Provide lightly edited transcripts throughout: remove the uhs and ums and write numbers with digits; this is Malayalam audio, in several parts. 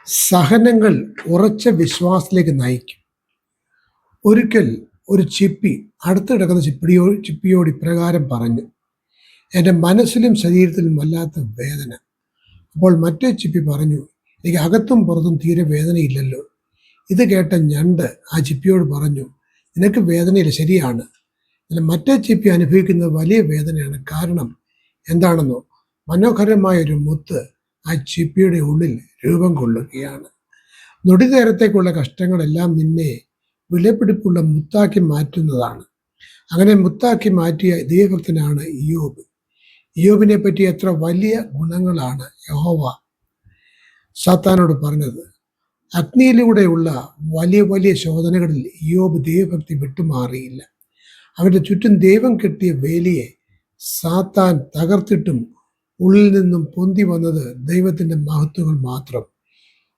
സഹനങ്ങൾ ഉറച്ച വിശ്വാസത്തിലേക്ക് നയിക്കും. ഒരിക്കൽ ഒരു ചിപ്പി അടുത്ത് കിടക്കുന്ന ചിപ്പിയോട് ഇപ്രകാരം പറഞ്ഞു, എൻ്റെ മനസ്സിലും ശരീരത്തിലും വല്ലാത്ത വേദന. അപ്പോൾ മറ്റേ ചിപ്പി പറഞ്ഞു, എനിക്ക് അകത്തും പുറത്തും തീരെ വേദനയില്ലല്ലോ. ഇത് കേട്ട ഞണ്ട് ആ ചിപ്പിയോട് പറഞ്ഞു, നിനക്ക് വേദനയില്ല, ശരിയാണ്. എന്നാൽ മറ്റേ ചിപ്പി അനുഭവിക്കുന്നത് വലിയ വേദനയാണ്. കാരണം എന്താണെന്നോ, മനോഹരമായ ഒരു മുത്ത് ആ ചിപ്പിയുടെ ഉള്ളിൽ രൂപം കൊള്ളുകയാണ്. നൊടിനേരത്തേക്കുള്ള കഷ്ടങ്ങളെല്ലാം നിന്നെ വിലപിടിപ്പുള്ള മുത്താക്കി മാറ്റുന്നതാണ്. അങ്ങനെ മുത്താക്കി മാറ്റിയ ദൈവഭക്തനാണ് ഇയ്യോബ്. ഇയ്യോബിനെ പറ്റി എത്ര വലിയ ഗുണങ്ങളാണ് യഹോവ സാത്താനോട് പറഞ്ഞത്. അഗ്നിയിലൂടെയുള്ള വലിയ വലിയ ശോധനകളിൽ ഇയ്യോബ് ദൈവഭക്തി വിട്ടുമാറിയില്ല. അവരുടെ ചുറ്റും ദൈവം കെട്ടിയ വേലിയെ സാത്താൻ തകർത്തിട്ടും ഉള്ളിൽ നിന്നും പൊന്തി വന്നത് ദൈവത്തിൻ്റെ മഹത്വങ്ങൾ മാത്രം.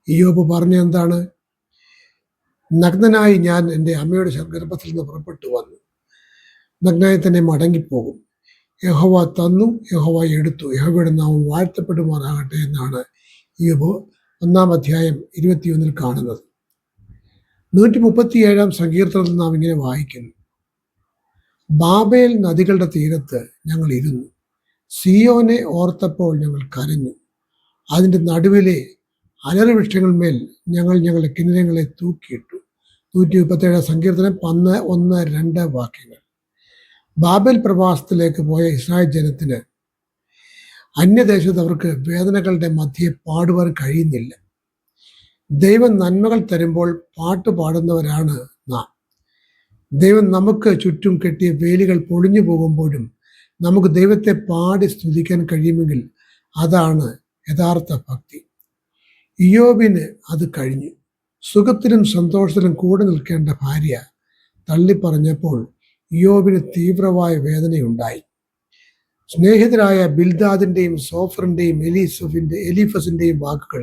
ഇയ്യോബ് പറഞ്ഞ എന്താണ്? നഗ്നനായി ഞാൻ എൻ്റെ അമ്മയുടെ ഗർഭത്തിൽ നിന്ന് പുറപ്പെട്ടു വന്നു, നഗ്നായി തന്നെ മടങ്ങിപ്പോകും. യഹോവ തന്നു, യഹോവ എടുത്തു, യഹോവയുടെ നാമം വാഴ്ത്തപ്പെടുമാറാകട്ടെ എന്നാണ് ഇയ്യോബ് 1-ാം അധ്യായം 21 കാണുന്നത്. 137-ാം സങ്കീർത്തനത്തിൽ നാം ഇങ്ങനെ വായിക്കുന്നു, ബാബേൽ നദികളുടെ തീരത്ത് ഞങ്ങൾ ഇരുന്നു, സിയോനെ ഓർത്തപ്പോൾ ഞങ്ങൾ കരഞ്ഞു, അതിൻ്റെ നടുവിലെ അലറുവൃക്ഷങ്ങളിന്മേൽ ഞങ്ങൾ ഞങ്ങളുടെ കിന്നരങ്ങളെ തൂക്കിയിട്ടു. 137-ാം സങ്കീർത്തനം 1-2 വാക്യങ്ങൾ. ബാബേൽ പ്രവാസത്തിലേക്ക് പോയ ഇസ്രായേൽ ജനത്തിന് അന്യദേശത്ത് അവർക്ക് വേദനകളുടെ മധ്യേ പാടുവാൻ കഴിയുന്നില്ല. ദൈവം നന്മകൾ തരുമ്പോൾ പാട്ട് പാടുന്നവരാണ് നാം. ദൈവം നമുക്ക് ചുറ്റും കെട്ടിയ വേലികൾ പൊളിഞ്ഞു പോകുമ്പോഴും നമുക്ക് ദൈവത്തെ പാടി സ്തുതിക്കാൻ കഴിയുമെങ്കിൽ അതാണ് യഥാർത്ഥ ഭക്തി. ഇയ്യോബിന് അത് കഴിഞ്ഞു. സുഖത്തിലും സന്തോഷത്തിലും കൂടെ നിൽക്കേണ്ട ഭാര്യ തള്ളിപ്പറഞ്ഞപ്പോൾ ഇയ്യോബിന് തീവ്രമായ വേദനയുണ്ടായി. സ്നേഹിതരായ ബിൽദാദിൻ്റെയും സോഫറിൻ്റെയും എലീഫസിൻ്റെയും വാക്കുകൾ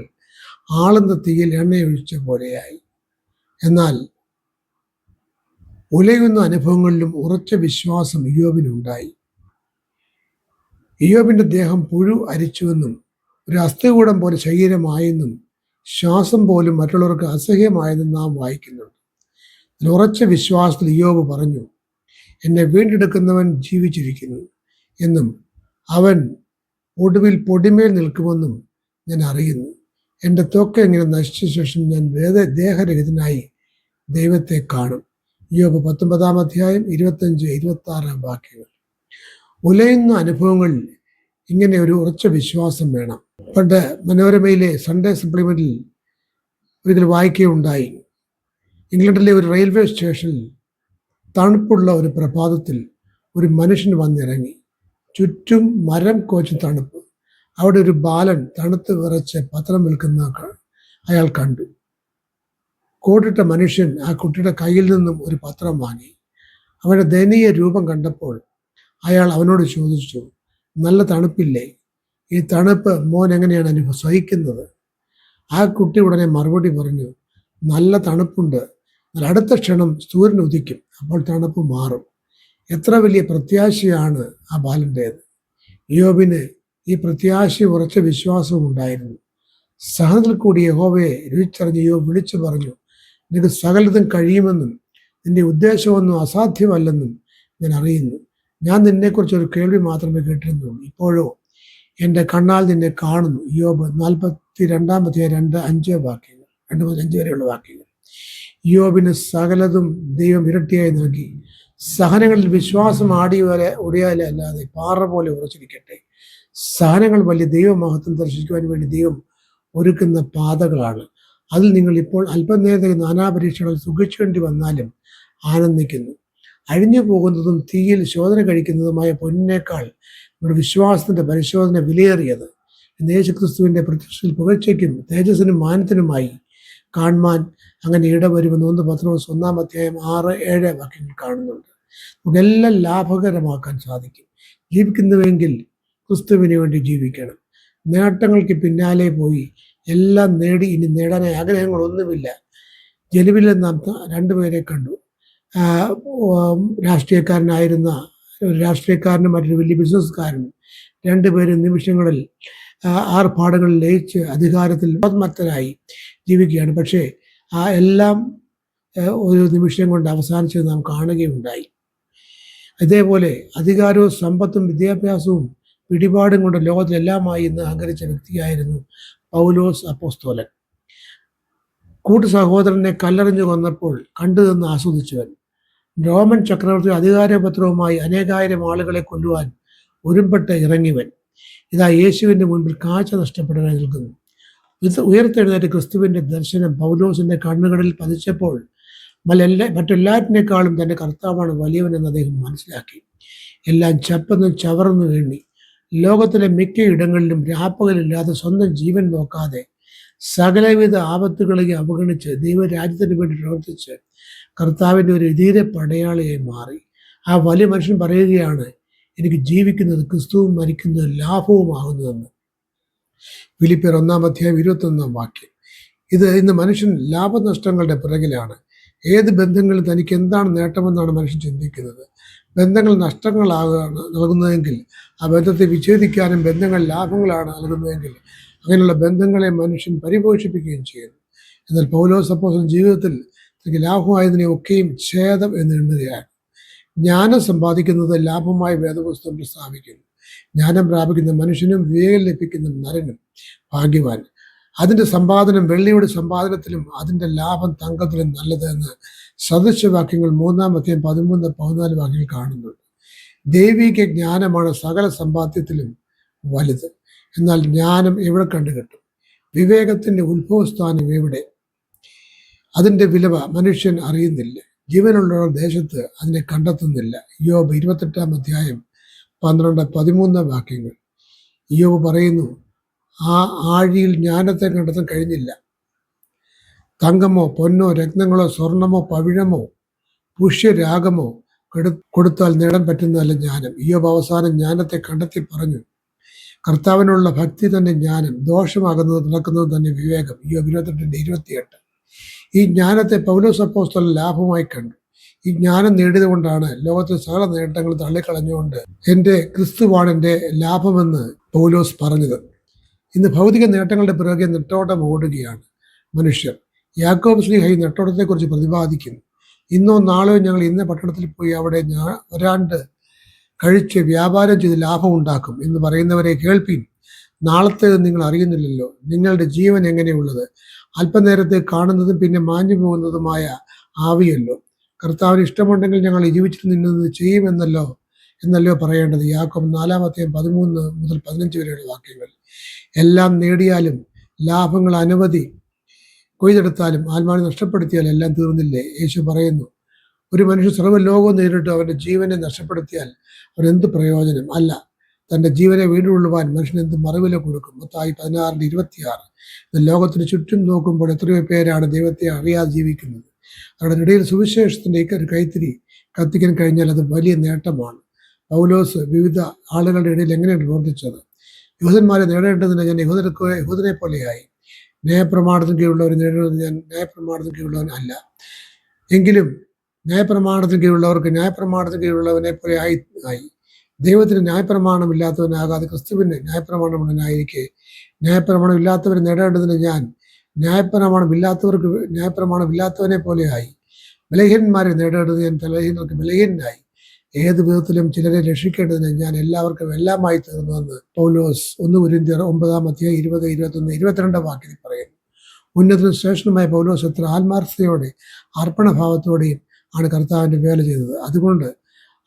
ആളുന്ന തീയിൽ എണ്ണയൊഴിച്ച പോലെയായി. എന്നാൽ ഉലയുന്ന അനുഭവങ്ങളിലും ഉറച്ച വിശ്വാസം ഇയ്യോബിനുണ്ടായി. ഇയ്യോബിൻ്റെ ദേഹം പുഴു അരിച്ചുവെന്നും ഒരു അസ്ഥികൂടം പോലെ ശരീരമായെന്നും ശ്വാസം പോലും മറ്റുള്ളവർക്ക് അസഹ്യമായെന്നും നാം വായിക്കുന്നുണ്ട്. ഉറച്ച വിശ്വാസത്തിൽ ഇയ്യോബ് പറഞ്ഞു, എന്നെ വീണ്ടെടുക്കുന്നവൻ ജീവിച്ചിരിക്കുന്നു എന്നും അവൻ ഒടുവിൽ പൊടിമേൽ നിൽക്കുമെന്നും ഞാൻ അറിയുന്നു. എൻ്റെ ത്വക്ക് എങ്ങനെ നശിച്ച ശേഷം ഞാൻ ദേഹരഹിതനായി ദൈവത്തെ കാണും. ഇയ്യോബ് 19-ാം അധ്യായം 25-26 വാക്യങ്ങൾ. ഉലയുന്ന അനുഭവങ്ങളിൽ ഇങ്ങനെ ഒരു ഉറച്ച വിശ്വാസം വേണം. പണ്ട് മനോരമയിലെ സൺഡേ സപ്ലിമെന്റിൽ ഒരിക്കൽ വായിക്കുകയുണ്ടായി, ഇംഗ്ലണ്ടിലെ ഒരു റെയിൽവേ സ്റ്റേഷനിൽ തണുപ്പുള്ള ഒരു പ്രഭാതത്തിൽ ഒരു മനുഷ്യൻ വന്നിറങ്ങി. ചുറ്റും മരം കോച്ചും തണുപ്പ്. അവിടെ ഒരു ബാലൻ തണുത്ത് വിറച്ച് പത്രം വിൽക്കുന്ന അയാൾ കണ്ടു. കോട്ടിട്ട മനുഷ്യൻ ആ കുട്ടിയുടെ കയ്യിൽ നിന്നും ഒരു പത്രം വാങ്ങി. അവൻ്റെ ദയനീയ രൂപം കണ്ടപ്പോൾ അയാൾ അവനോട് ചോദിച്ചു, നല്ല തണുപ്പില്ലേ? ഈ തണുപ്പ് മോൻ എങ്ങനെയാണ് സഹിക്കുന്നത്? ആ കുട്ടി ഉടനെ മറുപടി പറഞ്ഞു, നല്ല തണുപ്പുണ്ട്, എന്നാൽ അടുത്ത ക്ഷണം സൂര്യൻ ഉദിക്കും, അപ്പോൾ തണുപ്പ് മാറും. എത്ര വലിയ പ്രത്യാശയാണ് ആ ബാലൻ്റേത്! ഇയ്യോബിന് ഈ പ്രത്യാശ ഉറച്ച വിശ്വാസവും ഉണ്ടായിരുന്നു. സഹനത്തിൽ കൂടി യഹോവയെ രുചിച്ചറിഞ്ഞ് ഇയ്യോബ് വിളിച്ചു പറഞ്ഞു, നിനക്ക് സകലതും കഴിയുമെന്നും നിന്റെ ഉദ്ദേശമൊന്നും അസാധ്യമല്ലെന്നും ഞാൻ അറിയുന്നു. ഞാൻ നിന്നെക്കുറിച്ചൊരു കേൾവി മാത്രമേ കേട്ടിരുന്നുള്ളൂ, ഇപ്പോഴോ എൻ്റെ കണ്ണാൽ നിന്നെ കാണുന്നു. ഇയ്യോബ് 42-ാം അധ്യായം 2-5 വാക്യങ്ങൾ, 2 മുതൽ 5 വരെയുള്ള വാക്യങ്ങൾ. ഇയ്യോബിന് സകലതും ദൈവം ഇരട്ടിയായി നൽകി. സഹനങ്ങളിൽ വിശ്വാസം ഒടിയാലെ അല്ലാതെ പാറ പോലെ ഉറച്ചിരിക്കട്ടെ. സഹനങ്ങൾ വലിയ ദൈവമഹത്വം ദർശിക്കുവാൻ വേണ്ടി ദൈവം ഒരുക്കുന്ന പാതകളാണ്. അതിൽ നിങ്ങൾ ഇപ്പോൾ അല്പനേരത്തേക്ക് നാനാപരീക്ഷകൾ സുഖിച്ചേണ്ടി വന്നാലും ആനന്ദിക്കുന്നു. അഴിഞ്ഞു പോകുന്നതും തീയിൽ ശോധന കഴിക്കുന്നതുമായ പൊന്നിനേക്കാൾ നമ്മുടെ വിശ്വാസത്തിൻ്റെ പരിശോധന വിലയേറിയത്. യേശുക്രിസ്തുവിൻ്റെ പ്രത്യക്ഷത്തിൽ പുകഴ്ചയ്ക്കും തേജസ്സിനും മാനത്തിനുമായി കാണുവാൻ അങ്ങനെ ഇടവരുമെന്ന് 1 പത്രോസ് 1-ാം അധ്യായം 6-7 വാക്യങ്ങൾ കാണുന്നുണ്ട്. നമുക്കെല്ലാം ലാഭകരമാക്കാൻ സാധിക്കും. ജീവിക്കുന്നുവെങ്കിൽ ക്രിസ്തുവിന് വേണ്ടി ജീവിക്കണം. നേട്ടങ്ങൾക്ക് പിന്നാലെ പോയി എല്ലാം നേടി ഇനി നേടാൻ ആഗ്രഹങ്ങളൊന്നുമില്ല. ജനുവിൽ നാം 2 പേരെ കണ്ടു. രാഷ്ട്രീയക്കാരനായിരുന്ന ഒരു രാഷ്ട്രീയക്കാരനും മറ്റൊരു വലിയ ബിസിനസ്സുകാരനും 2 പേരും നിമിഷങ്ങളിൽ ആർഭാടങ്ങളിൽ ലയിച്ച് അധികാരത്തിൽ മത്തരായി ജീവിക്കുകയാണ്. പക്ഷേ ആ എല്ലാം ഒരു നിമിഷം കൊണ്ട് അവസാനിച്ചത് നാം കാണുകയുണ്ടായി. ഇതേപോലെ അധികാരവും സമ്പത്തും വിദ്യാഭ്യാസവും പിടിപാടും കൊണ്ട് ലോകത്തിലെല്ലാമായി ഇന്ന് അഹങ്കരിച്ച വ്യക്തിയായിരുന്നു പൗലോസ് അപ്പോസ്തോലൻ. കൂട്ടു സഹോദരനെ കല്ലെറിഞ്ഞു കൊന്നപ്പോൾ കണ്ടു നിന്ന് ആസ്വദിച്ചവൻ, റോമൻ ചക്രവർത്തി അധികാരപത്രവുമായി അനേകായിരം ആളുകളെ കൊല്ലുവാൻ ഒരുമ്പെട്ട് ഇറങ്ങിവൻ, ഇതാ യേശുവിൻ്റെ മുൻപിൽ കാഴ്ച നഷ്ടപ്പെടാൻ നിൽക്കുന്നു. ഉയർത്തെഴുന്നേറ്റ് ക്രിസ്തുവിൻ്റെ ദർശനം പൗലോസിന്റെ കണ്ണുകളിൽ പതിച്ചപ്പോൾ മറ്റെല്ലാറ്റിനേക്കാളും തൻ്റെ കർത്താവാണ് വലിയവനെന്ന് അദ്ദേഹം മനസ്സിലാക്കി. എല്ലാം ചപ്പന്ന് ചവർന്നു വേണ്ടി ലോകത്തിലെ മിക്ക ഇടങ്ങളിലും രാപ്പകലില്ലാതെ സ്വന്തം ജീവൻ നോക്കാതെ സകലവിധ ആപത്തുകളെ അവഗണിച്ച് ദൈവരാജ്യത്തിന് വേണ്ടി പ്രവർത്തിച്ച് കർത്താവിൻ്റെ ഒരു ധീര പടയാളിയായി മാറി. ആ വലിയ മനുഷ്യൻ പറയുകയാണ്, എനിക്ക് ജീവിക്കുന്നത് ക്രിസ്തുവും മരിക്കുന്നത് ലാഭവുമാകുന്നതെന്ന്. ഫിലിപ്പിയർ 1:21 ഇത് ഇന്ന് മനുഷ്യൻ ലാഭനഷ്ടങ്ങളുടെ പിറകിലാണ്. ഏത് ബന്ധങ്ങളിൽ തനിക്ക് എന്താണ് നേട്ടമെന്നാണ് മനുഷ്യൻ ചിന്തിക്കുന്നത്. ബന്ധങ്ങൾ നഷ്ടങ്ങളാകാണ് നൽകുന്നതെങ്കിൽ ആ ബന്ധത്തെ വിച്ഛേദിക്കാനും ബന്ധങ്ങൾ ലാഭങ്ങളാണ് നൽകുന്നതെങ്കിൽ അങ്ങനെയുള്ള ബന്ധങ്ങളെ മനുഷ്യൻ പരിപോഷിപ്പിക്കുകയും ചെയ്യുന്നു. എന്നാൽ പൗലോസ് അപ്പോസ്തലൻ ജീവിതത്തിൽ തനിക്ക് ലാഭമായതിനെ ഒക്കെയും ഛേദം എന്ന് എണ്ണുകയാണ്. ജ്ഞാനം സമ്പാദിക്കുന്നത് ലാഭമായി വേദപുസ്തകം പ്രസ്താവിക്കുന്നു. ജ്ഞാനം പ്രാപിക്കുന്ന മനുഷ്യനും വിവേകം ലഭിക്കുന്ന നരനും ഭാഗ്യവാൻ. അതിൻ്റെ സമ്പാദനം വെള്ളിയുടെ സമ്പാദനത്തിലും അതിൻ്റെ ലാഭം തങ്കത്തിലും നല്ലത് എന്ന് സദൃശവാക്യങ്ങൾ 3:13-14 കാണുന്നുണ്ട്. ദൈവിക ജ്ഞാനമാണ് സകല സമ്പാദ്യത്തിലും വലുത്. എന്നാൽ ജ്ഞാനം എവിടെ കണ്ടുകിട്ടും? വിവേകത്തിൻ്റെ ഉത്ഭവസ്ഥാനം എവിടെ? അതിൻ്റെ വിലവ മനുഷ്യൻ അറിയുന്നില്ല. ജീവനുള്ളവർ ദേശത്ത് അതിനെ കണ്ടെത്തുന്നില്ല. യോബ് 28-12-13 യോബ് പറയുന്നു, ആ ആഴിയിൽ ജ്ഞാനത്തെ കണ്ടെത്താൻ കഴിഞ്ഞില്ല. തങ്കമോ പൊന്നോ രത്നങ്ങളോ സ്വർണമോ പവിഴമോ പുഷ്യരാഗമോ കൊടുത്താൽ നേടാൻ പറ്റുന്നതല്ല ജ്ഞാനം. യോബ് അവസാനം ജ്ഞാനത്തെ കണ്ടെത്തി പറഞ്ഞു, കർത്താവിനുള്ള ഭക്തി തന്നെ ജ്ഞാനം, ദോഷമാകുന്നത് നടക്കുന്നത് തന്നെ വിവേകം. യോബ് 28:28. ഈ ജ്ഞാനത്തെ പൗലോസ് അപ്പോസ്തലൻ ലാഭമായി കണ്ടു. ഈ ജ്ഞാനം നേടിയത് കൊണ്ടാണ് ലോകത്തെ സകല നേട്ടങ്ങൾ തള്ളിക്കളഞ്ഞുകൊണ്ട് എൻ്റെ ക്രിസ്തുവാണ് എൻ്റെ ലാഭമെന്ന് പൗലോസ് പറഞ്ഞത്. ഇന്ന് ഭൗതിക നേട്ടങ്ങളുടെ പിറകെ നെട്ടോട്ടം ഓടുകയാണ് മനുഷ്യർ. യാക്കോബ് ശ്ലീഹ ഈ നെട്ടോട്ടത്തെക്കുറിച്ച് പ്രതിപാദിക്കുന്നു. ഇന്നോ നാളെയോ ഞങ്ങൾ ഇന്ന പട്ടണത്തിൽ പോയി അവിടെ ഒരാണ്ട് കഴിച്ച് വ്യാപാരം ചെയ്ത് ലാഭം ഉണ്ടാക്കും എന്ന് പറയുന്നവരെ കേൾപ്പീൻ. നാളത്തേത് നിങ്ങൾ അറിയുന്നില്ലല്ലോ. നിങ്ങളുടെ ജീവൻ എങ്ങനെയുള്ളത്? അല്പനേരത്തെ കാണുന്നതും പിന്നെ മാഞ്ഞു പോകുന്നതുമായ ആവിയല്ലോ. കർത്താവിന് ഇഷ്ടമുണ്ടെങ്കിൽ ഞങ്ങൾ ജീവിച്ചിരുന്നത് ചെയ്യുമെന്നല്ലോ പറയേണ്ടത്. യാക്കോബ് 4:13-15 വരെയുള്ള വാക്യങ്ങൾ. എല്ലാം നേടിയാലും ലാഭങ്ങൾ അനവധി കൊയ്തെടുത്താലും ആത്മാവിനെ നഷ്ടപ്പെടുത്തിയാൽ എല്ലാം തീർന്നില്ലേ? യേശു പറയുന്നു, ഒരു മനുഷ്യൻ സർവ്വലോകവും നേരിട്ട് അവൻ്റെ ജീവനെ നഷ്ടപ്പെടുത്തിയാൽ അവനെന്ത് പ്രയോജനം? അല്ല, തൻ്റെ ജീവനെ വീണ്ടുകൊള്ളുവാൻ മനുഷ്യൻ എന്ത് മറുവില കൊടുക്കും? മത്തായി 16:26. ലോകത്തിന് ചുറ്റും നോക്കുമ്പോൾ എത്രയോ പേരാണ് ദൈവത്തെ അറിയാതെ ജീവിക്കുന്നത്. അവരുടെ ഇടയിൽ സുവിശേഷത്തിൻ്റെ ഒരു കൈത്തിരി കത്തിക്കാൻ കഴിഞ്ഞാൽ അത് വലിയ നേട്ടമാണ്. പൗലോസ് വിവിധ ആളുകളുടെ ഇടയിൽ എങ്ങനെയാണ് പ്രവർത്തിച്ചത്? യഹൂദന്മാരെ നേടേണ്ടതിന് ഞാൻ യഹൂദനെ പോലെയായി. ന്യായപ്രമാണത്തിന് കീഴുള്ളവരെ നേടുന്നത് ഞാൻ ന്യായപ്രമാണത്തിന് കീഴുള്ളവൻ അല്ല. എങ്കിലും ന്യായപ്രമാണത്തിന് കീഴുള്ളവർക്ക് ന്യായപ്രമാണത്തിന് കീഴുള്ളവനെ പോലെ ആയി. ദൈവത്തിന് ന്യായപ്രമാണം ഇല്ലാത്തവനാകാതെ ക്രിസ്തുവിന് ന്യായപ്രമാണമുള്ളവനായിരിക്കെ ന്യായപ്രമാണം ഇല്ലാത്തവരെ നേടേണ്ടതിന് ഞാൻ ന്യായപ്രമാണം ഇല്ലാത്തവനെ പോലെയായി. ബലഹീനന്മാരെ നേടേണ്ടത് ഞാൻ ബലഹീനർക്ക് ബലഹീനനായി. ഏത് വിധത്തിലും ചിലരെ രക്ഷിക്കേണ്ടതിന് ഞാൻ എല്ലാവർക്കും എല്ലാമായി തീർന്നുവെന്ന് പൗലോസ് 1 കൊരിന്ത്യർ 9:20-21-22 വാക്യത്തിൽ പറയുന്നു. ഉന്നതനും ശ്രേഷ്ഠനുമായ പൗലോസ് എത്ര ആത്മാർത്ഥതയോടെ അർപ്പണഭാവത്തോടെയും ആണ് കർത്താവിൻ്റെ വേല ചെയ്തത്. അതുകൊണ്ട്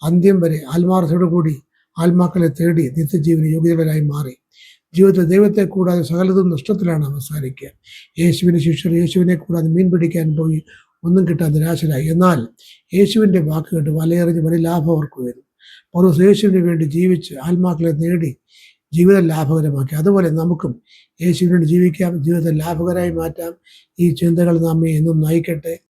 അന്ത്യം വരെ ആത്മാർത്ഥതയോടു കൂടി ആത്മാക്കളെ തേടി നിത്യജീവന് യോഗ്യതരായി മാറി. ജീവിതത്തിൽ ദൈവത്തെ കൂടാതെ സകലതും നഷ്ടത്തിലാണ് അവസാനിക്കുക. യേശുവിൻ്റെ ശിഷ്യർ യേശുവിനെ കൂടാതെ മീൻ പിടിക്കാൻ പോയി ഒന്നും കിട്ടാൻ നിരാശരായി. എന്നാൽ യേശുവിൻ്റെ വാക്ക് കേട്ട് വലയെറിഞ്ഞ് വലിയ ലാഭം അവർക്ക് വരും. പൗലോസ് യേശുവിന് വേണ്ടി ജീവിച്ച് ആത്മാക്കളെ നേടി ജീവിതം ലാഭകരമാക്കി. അതുപോലെ നമുക്കും യേശുവിന് വേണ്ടി ജീവിക്കാം, ജീവിതത്തെ ലാഭകരമായി മാറ്റാം. ഈ ചിന്തകൾ നമ്മെ എന്നും നയിക്കട്ടെ.